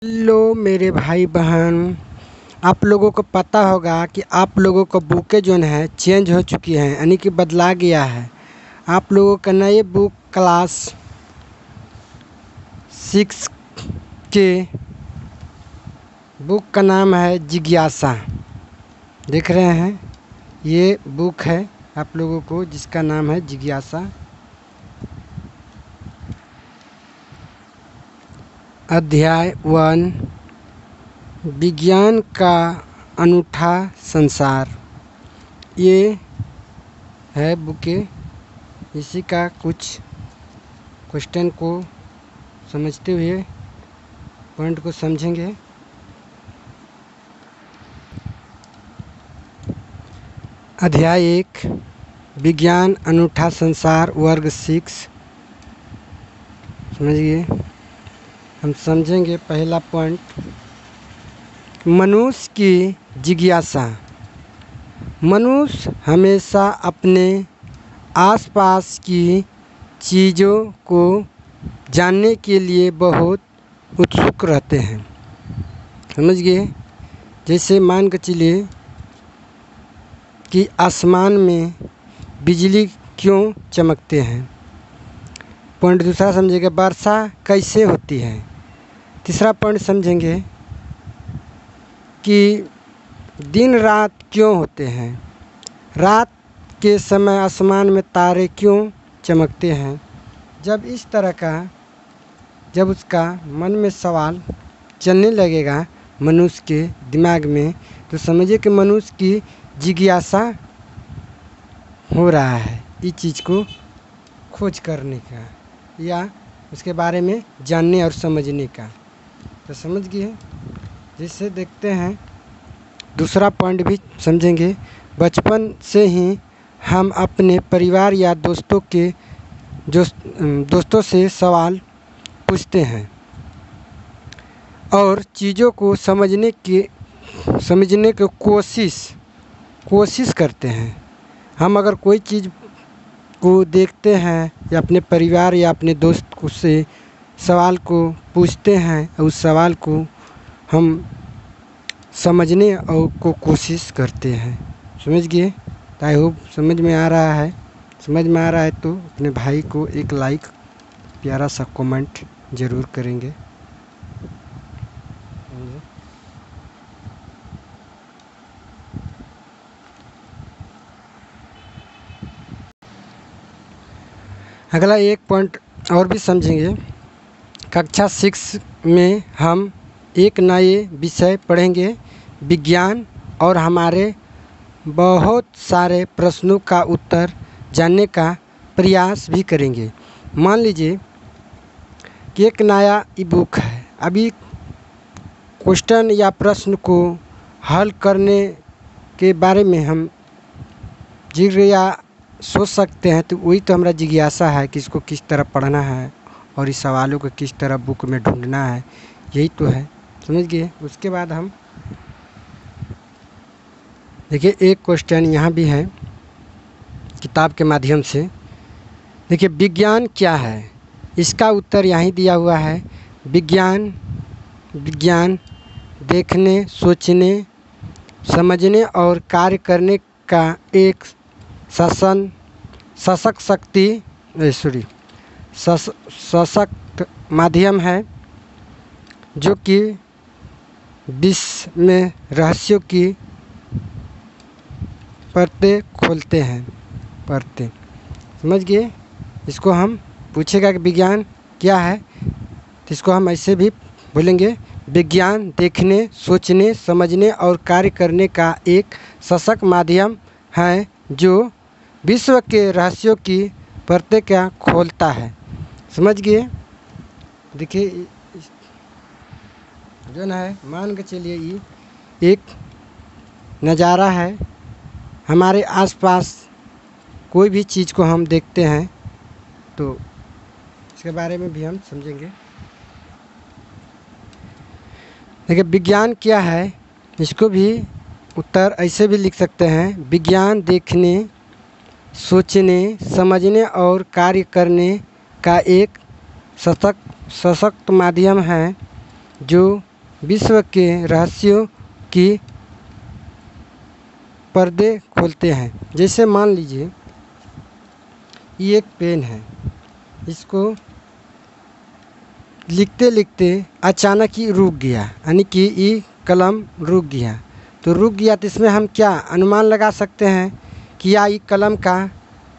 Hello मेरे भाई बहन। आप लोगों को पता होगा कि आप लोगों को बुकें जो है चेंज हो चुकी हैं, यानी कि बदला गया है। आप लोगों का नए बुक क्लास 6 के बुक का नाम है जिज्ञासा। देख रहे हैं, ये बुक है आप लोगों को जिसका नाम है जिज्ञासा। अध्याय 1, विज्ञान का अनूठा संसार। ये है बुके, इसी का कुछ क्वेश्चन को समझते हुए पॉइंट को समझेंगे। अध्याय 1, विज्ञान अनूठा संसार, वर्ग 6। समझिए, हम समझेंगे पहला पॉइंट, मनुष्य की जिज्ञासा। मनुष्य हमेशा अपने आसपास की चीज़ों को जानने के लिए बहुत उत्सुक रहते हैं। समझ गए? जैसे मान के चलिए कि आसमान में बिजली क्यों चमकते हैं। पॉइंट दूसरा समझेंगे, वर्षा कैसे होती है। तीसरा पॉइंट समझेंगे कि दिन रात क्यों होते हैं। रात के समय आसमान में तारे क्यों चमकते हैं। जब उसका मन में सवाल चलने लगेगा मनुष्य के दिमाग में, तो समझिए कि मनुष्य की जिज्ञासा हो रहा है इस चीज़ को खोज करने का या उसके बारे में जानने और समझने का। तो समझ गए? जिससे देखते हैं दूसरा पॉइंट भी समझेंगे। बचपन से ही हम अपने परिवार या दोस्तों से सवाल पूछते हैं और चीज़ों को समझने की कोशिश करते हैं। हम अगर कोई चीज़ को देखते हैं या अपने परिवार या अपने दोस्त को से सवाल को पूछते हैं और उस सवाल को हम समझने और को कोशिश करते हैं। समझ गए? आई होप समझ में आ रहा है। समझ में आ रहा है तो अपने भाई को एक लाइक, प्यारा सा कमेंट ज़रूर करेंगे। अगला एक पॉइंट और भी समझेंगे। कक्षा 6 में हम एक नए विषय पढ़ेंगे, विज्ञान, और हमारे बहुत सारे प्रश्नों का उत्तर जानने का प्रयास भी करेंगे। मान लीजिए कि एक नया ई बुक है। अभी क्वेश्चन या प्रश्न को हल करने के बारे में हम या सोच सकते हैं, तो वही तो हमारा जिज्ञासा है कि इसको किस तरह पढ़ना है और इस सवालों को किस तरह बुक में ढूंढना है। यही तो है। समझ गए? उसके बाद हम देखिए, एक क्वेश्चन यहाँ भी है किताब के माध्यम से। देखिए, विज्ञान क्या है? इसका उत्तर यहाँ दिया हुआ है। विज्ञान देखने, सोचने, समझने और कार्य करने का एक सशक्त माध्यम है जो कि विश्व में रहस्यों की परतें खोलते हैं। समझ गए? इसको हम पूछेगा कि विज्ञान क्या है, तो इसको हम ऐसे भी बोलेंगे, विज्ञान देखने, सोचने, समझने और कार्य करने का एक सशक्त माध्यम है जो विश्व के रहस्यों की परतें क्या खोलता है। समझ गए? देखिए, जो ना है, मान के चलिए ये एक नज़ारा है। हमारे आसपास कोई भी चीज़ को हम देखते हैं तो इसके बारे में भी हम समझेंगे। देखिए, विज्ञान क्या है, इसको भी उत्तर ऐसे भी लिख सकते हैं, विज्ञान देखने, सोचने, समझने और कार्य करने का एक सशक्त माध्यम है जो विश्व के रहस्यों की पर्दे खोलते हैं। जैसे मान लीजिए ये एक पेन है, इसको लिखते लिखते अचानक ही रुक गया, यानी कि ये कलम रुक गया। तो रुक गया तो इसमें हम क्या अनुमान लगा सकते हैं कि या ये कलम का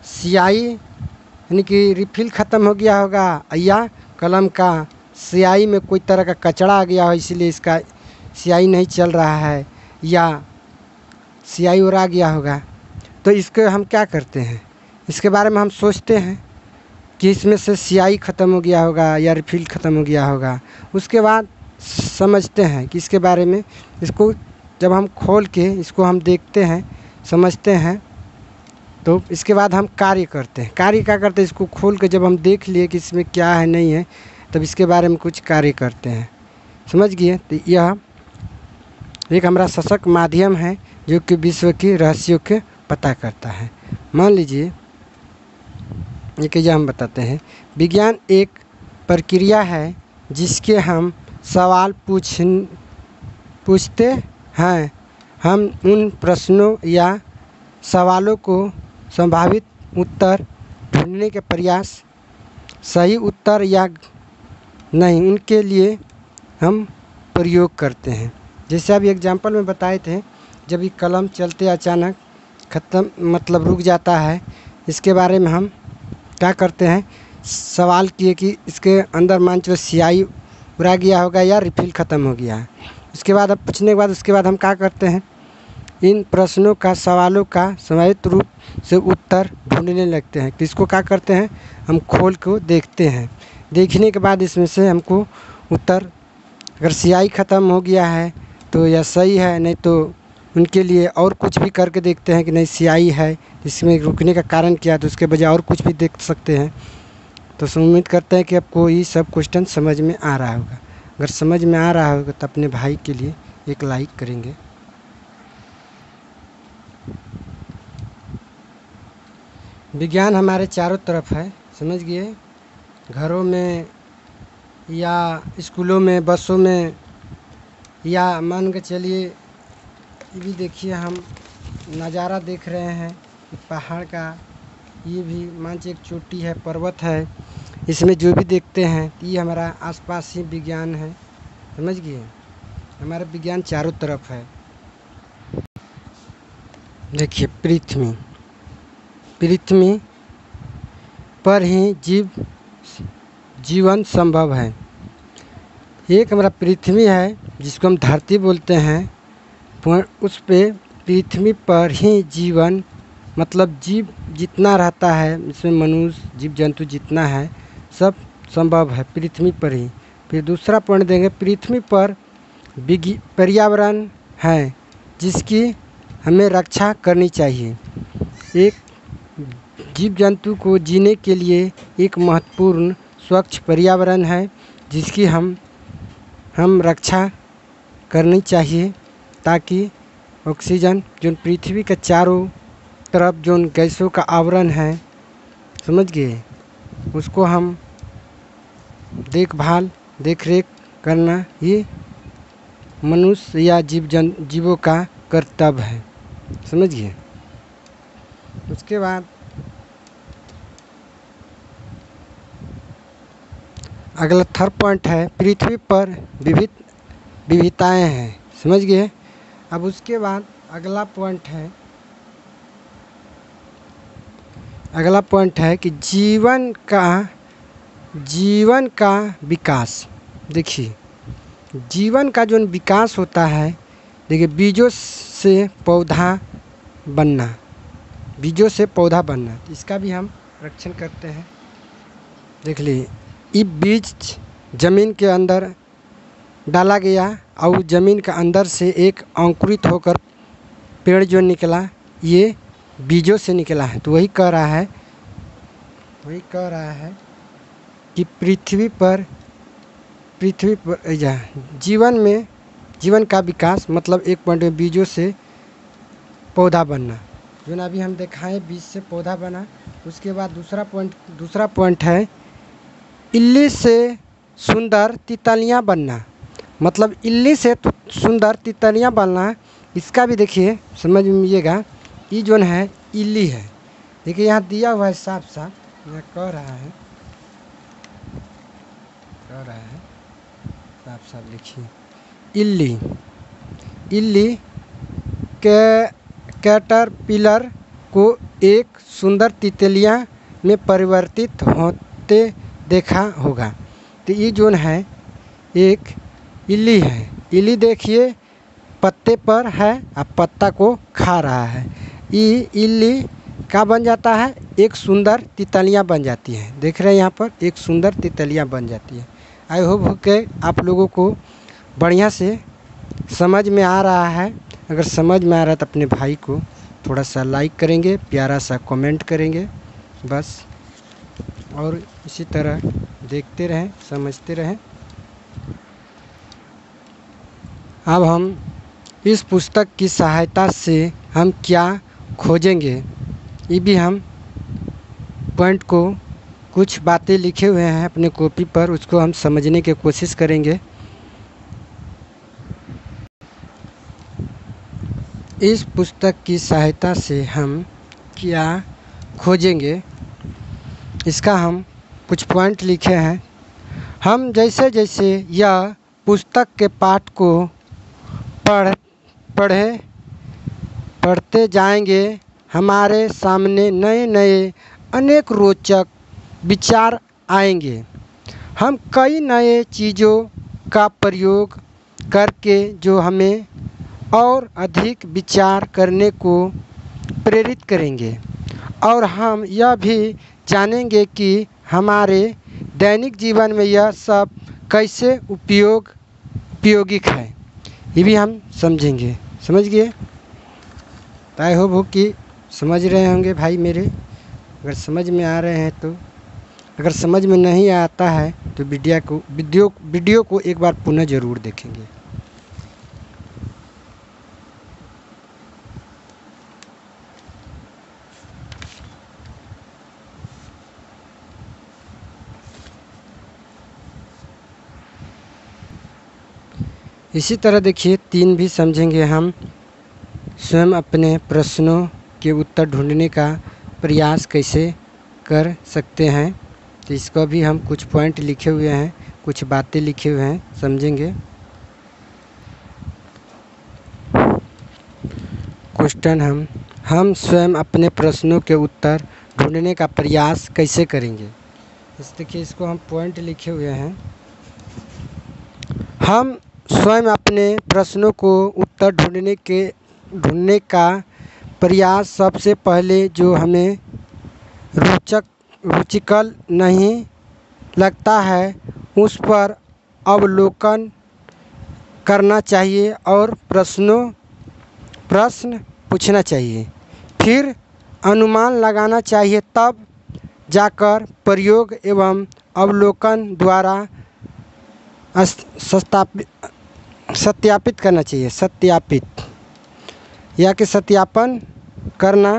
स्याही यानी कि रिफिल ख़त्म हो गया होगा, या कलम का स्याही में कोई तरह का कचरा आ गया हो इसलिए इसका स्याही नहीं चल रहा है, या स्याही उड़ा गया होगा। तो इसके हम क्या करते हैं, इसके बारे में हम सोचते हैं कि इसमें से स्याही ख़त्म हो गया होगा या रिफिल ख़त्म हो गया होगा। उसके बाद समझते हैं कि इसके बारे में, इसको जब हम खोल के इसको हम देखते हैं समझते हैं, तो इसके बाद हम कार्य करते हैं। कार्य क्या करते हैं, इसको खोल के जब हम देख लिए कि इसमें क्या है नहीं है, तब इसके बारे में कुछ कार्य करते हैं। समझ गए। तो यह एक हमारा सशक्त माध्यम है जो कि विश्व के रहस्यों के पता करता है। मान लीजिए एक यह हम बताते हैं, विज्ञान एक प्रक्रिया है जिसके हम सवाल पूछते हैं। हम उन प्रश्नों या सवालों को संभावित उत्तर ढूंढने के प्रयास, सही उत्तर या नहीं उनके लिए हम प्रयोग करते हैं। जैसे अभी एग्जाम्पल में बताए थे, जब ये कलम चलते अचानक ख़त्म मतलब रुक जाता है, इसके बारे में हम क्या करते हैं, सवाल किए कि इसके अंदर मान लो स्याही उड़ा गया होगा या रिफिल ख़त्म हो गया है। उसके बाद अब पूछने के बाद उसके बाद हम क्या करते हैं, इन प्रश्नों का सवालों का संभावित रूप से उत्तर ढूंढने लगते हैं। तो इसको क्या करते हैं, हम खोल को देखते हैं। देखने के बाद इसमें से हमको उत्तर, अगर स्याही ख़त्म हो गया है तो यह सही है, नहीं तो उनके लिए और कुछ भी करके देखते हैं कि नहीं स्याही है, इसमें रुकने का कारण क्या है, तो उसके बजाय और कुछ भी देख सकते हैं। तो उम्मीद करते हैं कि आपको ये सब क्वेश्चन समझ में आ रहा होगा। अगर समझ में आ रहा होगा तो अपने भाई के लिए एक लाइक करेंगे। विज्ञान हमारे चारों तरफ है, समझ गए। घरों में या स्कूलों में, बसों में, या मान के चलिए ये भी देखिए हम नज़ारा देख रहे हैं पहाड़ का, ये भी मान लीजिए एक चोटी है, पर्वत है, इसमें जो भी देखते हैं ये हमारा आसपास ही विज्ञान है। समझ गए, हमारा विज्ञान चारों तरफ है। देखिए पृथ्वी पर ही जीवन संभव है। एक हमारा पृथ्वी है जिसको हम धरती बोलते हैं, उस पे पृथ्वी पर ही जीवन मतलब जीव जितना रहता है, इसमें मनुष्य जीव जंतु जितना है सब संभव है पृथ्वी पर ही। फिर दूसरा पॉइंट देंगे, पृथ्वी पर पर्यावरण है जिसकी हमें रक्षा करनी चाहिए। एक जीव जंतु को जीने के लिए एक महत्वपूर्ण स्वच्छ पर्यावरण है जिसकी हम रक्षा करनी चाहिए, ताकि ऑक्सीजन जो पृथ्वी के चारों तरफ जो गैसों का आवरण है, समझ गए, उसको हम देख रेख करना ये मनुष्य या जीवों का कर्तव्य है। समझ गए। उसके बाद अगला थर्ड पॉइंट है, पृथ्वी पर विविधताएं हैं। समझ गए। अब उसके बाद अगला पॉइंट है कि जीवन का विकास। देखिए जीवन का जो विकास होता है, देखिए बीजों से पौधा बनना, इसका भी हम रक्षण करते हैं। देख लीजिए, ये बीज जमीन के अंदर डाला गया और ज़मीन के अंदर से एक अंकुरित होकर पेड़ जो निकला, ये बीजों से निकला है। तो वही कह रहा है कि पृथ्वी पर जीवन का विकास मतलब एक पॉइंट में बीजों से पौधा बनना, जो ना अभी हम दिखाएं, बीज से पौधा बना। उसके बाद दूसरा पॉइंट है, इल्ली से सुंदर तितलियां बनना। मतलब इल्ली से तो सुंदर तितलियाँ बनना है। इसका भी देखिए समझ में आइएगा, ये जो है इल्ली है। देखिए यहाँ दिया हुआ है साफ साफ, यहाँ कह रहा है साफ साफ लिखिए इल्ली। इल्ली कैटरपिलर को एक सुंदर तितलियाँ में परिवर्तित होते देखा होगा। तो ये जो है एक इल्ली है। इल्ली देखिए पत्ते पर है, अब पत्ता को खा रहा है। ये इल्ली क्या बन जाता है, एक सुंदर तितलियाँ बन जाती हैं। देख रहे हैं यहाँ पर एक सुंदर तितलियाँ बन जाती है। आई होप के आप लोगों को बढ़िया से समझ में आ रहा है। अगर समझ में आ रहा है तो अपने भाई को थोड़ा सा लाइक करेंगे, प्यारा सा कमेंट करेंगे बस, और इसी तरह देखते रहें, समझते रहें। अब हम इस पुस्तक की सहायता से हम क्या खोजेंगे, ये भी हम पॉइंट को कुछ बातें लिखे हुए हैं अपने कॉपी पर, उसको हम समझने की कोशिश करेंगे। इस पुस्तक की सहायता से हम क्या खोजेंगे, इसका हम कुछ पॉइंट लिखे हैं। हम जैसे जैसे यह पुस्तक के पाठ को पढ़ते जाएंगे, हमारे सामने नए नए अनेक रोचक विचार आएंगे। हम कई नए चीज़ों का प्रयोग करके जो हमें और अधिक विचार करने को प्रेरित करेंगे, और हम यह भी जानेंगे कि हमारे दैनिक जीवन में यह सब कैसे उपयोगिक है, ये भी हम समझेंगे। समझ गए? आई होप कि समझ रहे होंगे भाई मेरे। अगर समझ में आ रहे हैं तो, अगर समझ में नहीं आता है तो वीडियो को एक बार पुनः ज़रूर देखेंगे। इसी तरह देखिए 3 भी समझेंगे हम। स्वयं अपने प्रश्नों के उत्तर ढूंढने का प्रयास कैसे कर सकते हैं, तो इसका भी हम कुछ पॉइंट लिखे हुए हैं, कुछ बातें लिखे हुए हैं, समझेंगे। क्वेश्चन हम स्वयं अपने प्रश्नों के उत्तर ढूंढने का प्रयास कैसे करेंगे। देखिए इसको हम पॉइंट लिखे हुए हैं। हम स्वयं अपने प्रश्नों को उत्तर ढूंढने का प्रयास सबसे पहले जो हमें रुचिकर नहीं लगता है उस पर अवलोकन करना चाहिए और प्रश्न पूछना चाहिए, फिर अनुमान लगाना चाहिए, तब जाकर प्रयोग एवं अवलोकन द्वारा सत्यापित करना चाहिए। सत्यापन करना,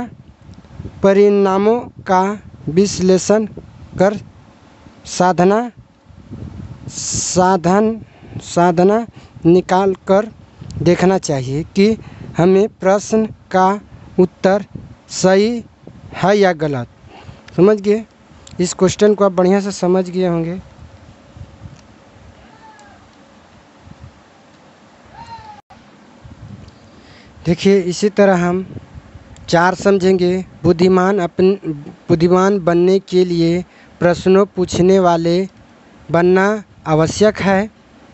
परिणामों का विश्लेषण कर साधना निकाल कर देखना चाहिए कि हमें प्रश्न का उत्तर सही है या गलत। समझ गए? इस क्वेश्चन को आप बढ़िया से समझ गए होंगे। देखिए इसी तरह हम 4 समझेंगे। बुद्धिमान बनने के लिए प्रश्नों पूछने वाले बनना आवश्यक है,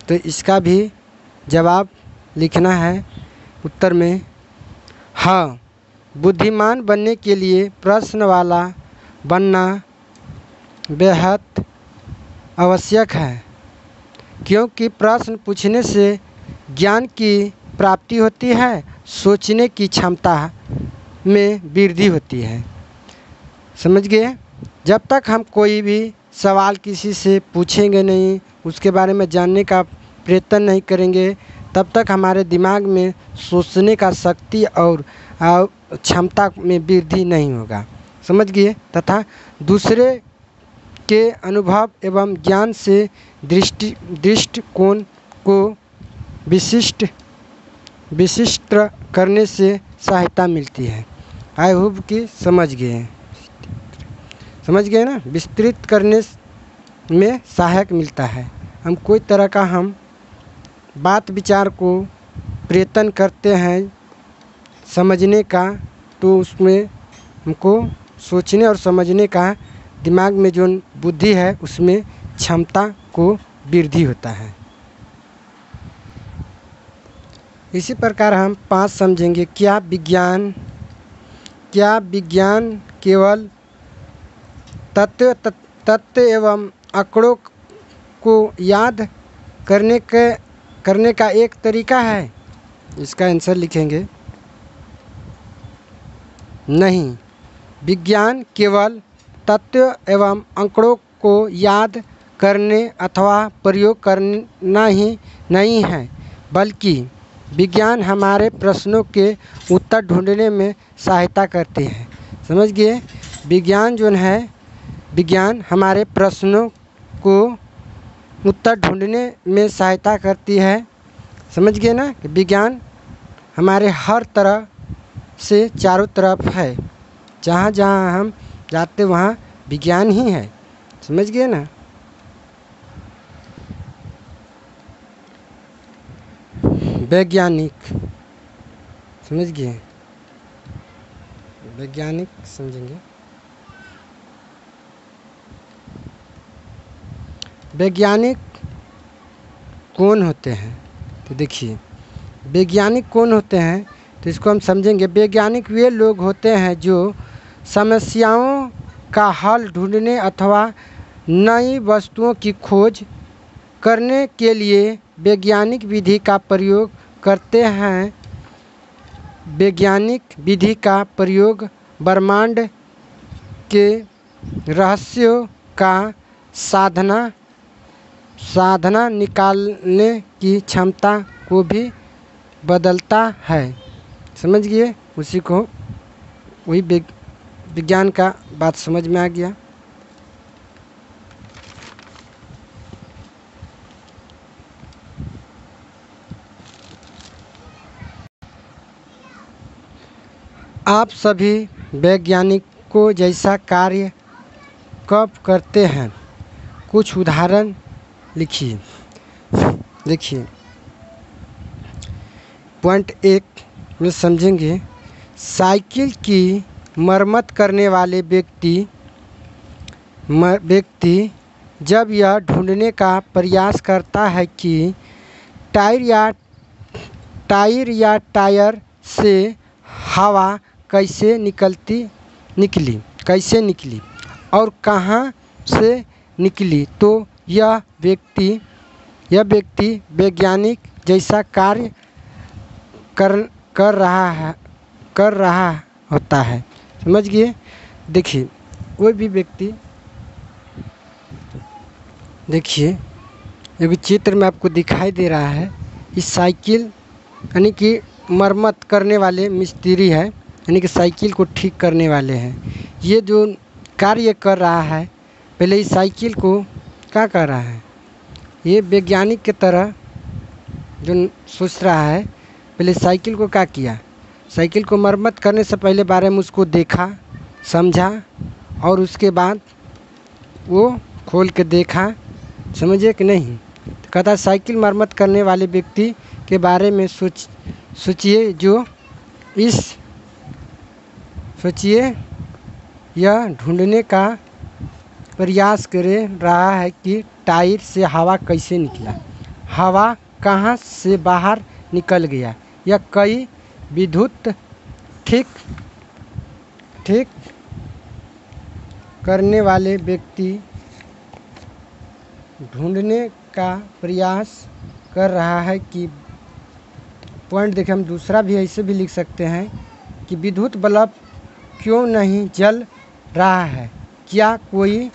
तो इसका भी जवाब लिखना है उत्तर में। हाँ, बुद्धिमान बनने के लिए प्रश्न वाला बनना बेहद आवश्यक है, क्योंकि प्रश्न पूछने से ज्ञान की प्राप्ति होती है, सोचने की क्षमता में वृद्धि होती है। समझ गए? जब तक हम कोई भी सवाल किसी से पूछेंगे नहीं, उसके बारे में जानने का प्रयत्न नहीं करेंगे, तब तक हमारे दिमाग में सोचने का शक्ति और क्षमता में वृद्धि नहीं होगा। समझ गए? तथा दूसरे के अनुभव एवं ज्ञान से दृष्टिकोण को विशिष्ट करने से सहायता मिलती है। आई होप कि समझ गए ना। विस्तृत करने में सहायक मिलता है। हम कोई तरह का हम बात विचार को प्रयत्न करते हैं समझने का, तो उसमें हमको सोचने और समझने का दिमाग में जो बुद्धि है उसमें क्षमता को वृद्धि होता है। इसी प्रकार हम 5 समझेंगे। क्या विज्ञान केवल तथ्य एवं आंकड़ों को याद करने का एक तरीका है? इसका आंसर लिखेंगे नहीं। विज्ञान केवल तथ्य एवं आंकड़ों को याद करने अथवा प्रयोग करना ही नहीं है, बल्कि विज्ञान हमारे प्रश्नों के उत्तर ढूंढने में सहायता करती है। समझ गए? विज्ञान हमारे प्रश्नों को उत्तर ढूंढने में सहायता करती है। समझ गए ना? विज्ञान हमारे हर तरह से चारों तरफ है। जहाँ जहाँ हम जाते वहाँ विज्ञान ही है। समझ गए ना? वैज्ञानिक, समझ गए? वैज्ञानिक समझेंगे। वैज्ञानिक कौन होते हैं? तो देखिए, वैज्ञानिक कौन होते हैं तो इसको हम समझेंगे। वैज्ञानिक वे लोग होते हैं जो समस्याओं का हल ढूंढने अथवा नई वस्तुओं की खोज करने के लिए वैज्ञानिक विधि का प्रयोग करते हैं। वैज्ञानिक विधि का प्रयोग ब्रह्मांड के रहस्यों का साधना निकालने की क्षमता को भी बदलता है। समझ गए? उसी को वही विज्ञान का बात समझ में आ गया। आप सभी वैज्ञानिकों जैसा कार्य कब करते हैं? कुछ उदाहरण लिखिए। देखिए, पॉइंट 1 में समझेंगे। साइकिल की मरम्मत करने वाले व्यक्ति जब यह ढूंढने का प्रयास करता है कि टायर से हवा कैसे निकली और कहाँ से निकली, तो यह व्यक्ति वैज्ञानिक जैसा कार्य कर रहा होता है। समझ गए? देखिए, कोई भी व्यक्ति, देखिए एक चित्र में आपको दिखाई दे रहा है। इस साइकिल यानी कि मरम्मत करने वाले मिस्त्री है, यानी कि साइकिल को ठीक करने वाले हैं। ये जो कार्य कर रहा है, पहले इस साइकिल को क्या कर रहा है, ये वैज्ञानिक की तरह जो सोच रहा है, पहले साइकिल को क्या किया, साइकिल को मरम्मत करने से पहले बारे में उसको देखा, समझा और उसके बाद वो खोल के देखा। समझे कि नहीं? तो कहता साइकिल मरम्मत करने वाले व्यक्ति के बारे में सोचिए यह ढूंढने का प्रयास कर रहा है कि टायर से हवा कैसे निकला, हवा कहाँ से बाहर निकल गया, या कई विद्युत ठीक करने वाले व्यक्ति ढूंढने का प्रयास कर रहा है कि पॉइंट देखिए, हम दूसरा भी ऐसे भी लिख सकते हैं कि विद्युत बल्ब क्यों नहीं जल रहा है, क्या कोई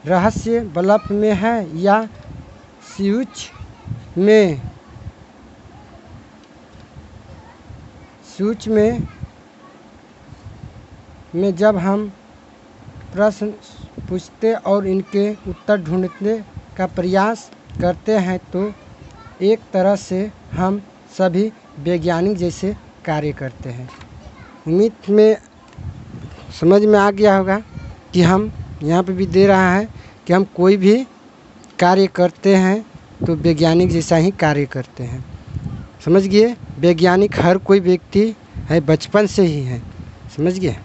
रहस्य बल्ब में है या स्विच में जब हम प्रश्न पूछते और इनके उत्तर ढूंढने का प्रयास करते हैं तो एक तरह से हम सभी वैज्ञानिक जैसे कार्य करते हैं। उम्मीद में समझ में आ गया होगा कि हम यहाँ पे भी दे रहा है कि हम कोई भी कार्य करते हैं तो वैज्ञानिक जैसा ही कार्य करते हैं। समझ गए? वैज्ञानिक हर कोई व्यक्ति है, बचपन से ही है। समझ गए?